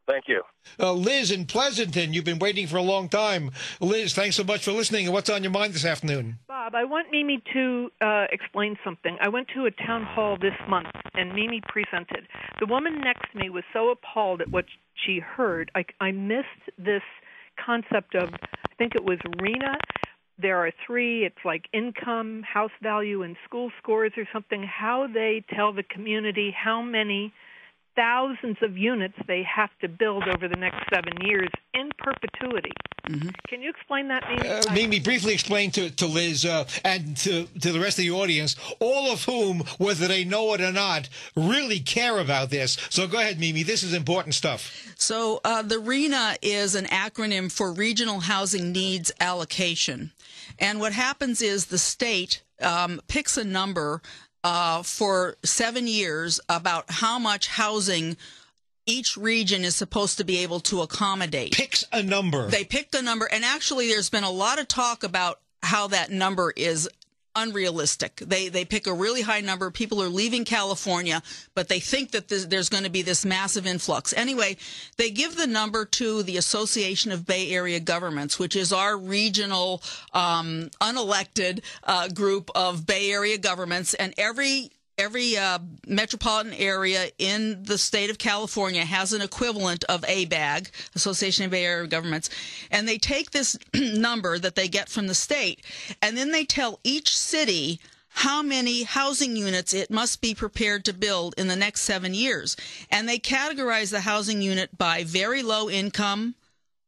Thank you. Liz in Pleasanton, you've been waiting for a long time. Liz, thanks so much for listening. And what's on your mind this afternoon? Bob, I want Mimi to explain something. I went to a town hall this month, and Mimi presented. The woman next to me was so appalled at what she heard. I missed this concept of, I think it was RHNA. There are three. It's like income, house value, and school scores or something, how they tell the community how many thousands of units they have to build over the next 7 years in perpetuity. Mm-hmm. Can you explain that, Mimi? Mimi, briefly explain to Liz and to the rest of the audience, all of whom, whether they know it or not, really care about this. So go ahead, Mimi. This is important stuff. So the RHNA is an acronym for Regional Housing Needs Allocation. And what happens is the state picks a number for 7 years about how much housing each region is supposed to be able to accommodate. Picks a number. They picked a number, and actually there's been a lot of talk about how that number is unrealistic. They pick a really high number. People are leaving California, but they think that there's going to be this massive influx. Anyway, they give the number to the Association of Bay Area Governments, which is our regional unelected group of Bay Area governments, and every metropolitan area in the state of California has an equivalent of ABAG, Association of Bay Area Governments, and they take this number that they get from the state, and then they tell each city how many housing units it must be prepared to build in the next 7 years. And they categorize the housing unit by very low income,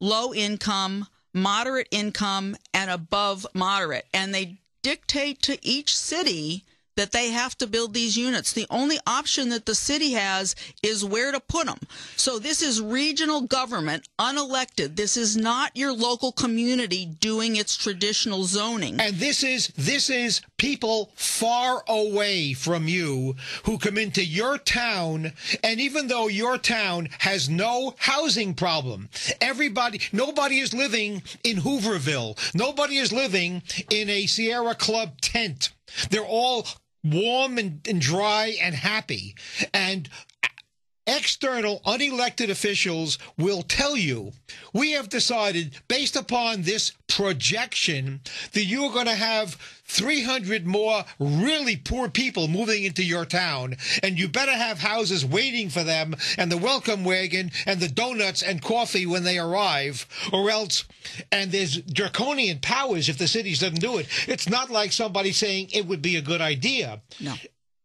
moderate income, and above moderate. And they dictate to each city that they have to build these units. The only option that the city has is where to put them. So this is regional government, unelected. This is not your local community doing its traditional zoning. And this is people far away from you who come into your town, and even though your town has no housing problem, nobody is living in Hooverville. Nobody is living in a Sierra Club tent. They're all warm and dry and happy. And external, unelected officials will tell you, we have decided, based upon this projection, that you are going to have 300 more really poor people moving into your town, and you better have houses waiting for them, and the welcome wagon, and the donuts and coffee when they arrive, or else, and there's draconian powers if the cities doesn't do it. It's not like somebody saying it would be a good idea. No.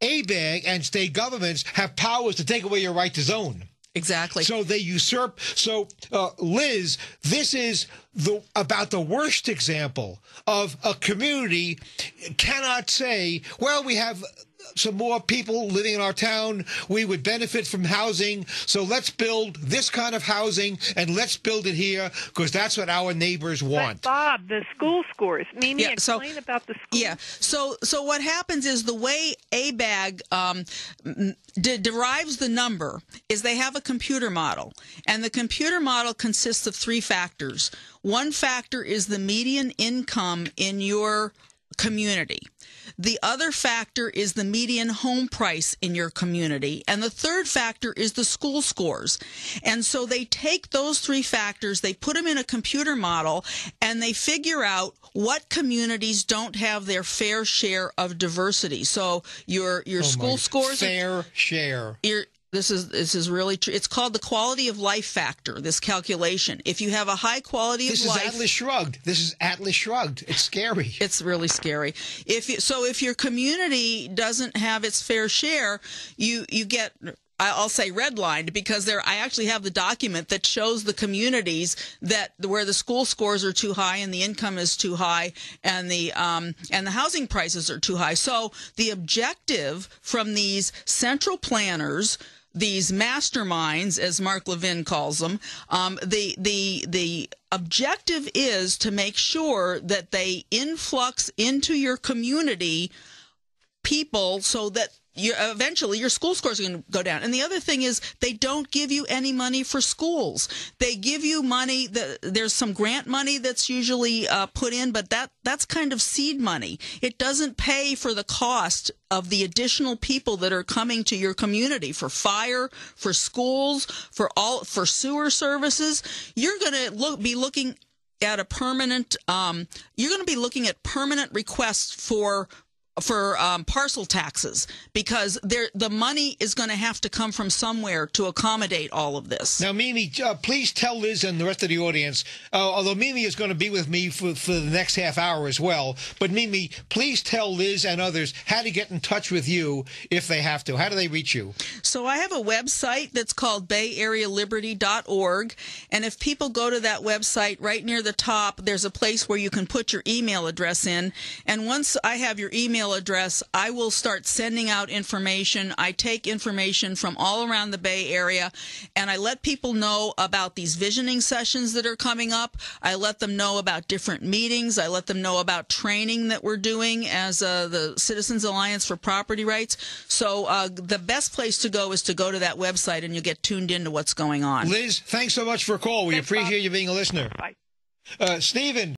ABAG and state governments have powers to take away your right to zone. Exactly. So they usurp. So, Liz, this is about the worst example of a community cannot say, well, we have some more people living in our town. We would benefit from housing. So let's build this kind of housing, and let's build it here because that's what our neighbors want. But Bob, the school scores. Mimi, explain about the school. Yeah. So what happens is the way ABAG derives the number is they have a computer model, and the computer model consists of three factors. One factor is the median income in your community. The other factor is the median home price in your community. And the third factor is the school scores. And so they take those three factors, they put them in a computer model, and they figure out what communities don't have their fair share of diversity. So your school scores... Fair share. This is really true. It's called the quality of life factor, this calculation. If you have a high quality of life... This is Atlas Shrugged. It's scary. It's really scary. If your community doesn't have its fair share, you get... I'll say redlined because I actually have the document that shows the communities where the school scores are too high and the income is too high and the housing prices are too high. So the objective from these central planners, these masterminds, as Mark Levin calls them, the objective is to make sure that they influx into your community people so that eventually your school scores are going to go down. And the other thing is they don't give you any money for schools. They give you money. There's some grant money that's usually put in, but that's kind of seed money. It doesn't pay for the cost of the additional people that are coming to your community for fire, for schools, for sewer services. You're going to be looking at a permanent. You're going to be looking at permanent requests for parcel taxes, because the money is going to have to come from somewhere to accommodate all of this. Now, Mimi, please tell Liz and the rest of the audience, although Mimi is going to be with me for the next half hour as well, but Mimi, please tell Liz and others how to get in touch with you if they have to. How do they reach you? So I have a website that's called bayarealiberty.org, and if people go to that website, right near the top, there's a place where you can put your email address in, and once I have your email address, I will start sending out information. I take information from all around the Bay Area, and I let people know about these visioning sessions that are coming up. I let them know about different meetings. I let them know about training that we're doing as the Citizens Alliance for Property Rights. So the best place to go is to go to that website, and you'll get tuned into what's going on. Liz, thanks so much for a call. We appreciate Bob. you being a listener. Bye. Stephen.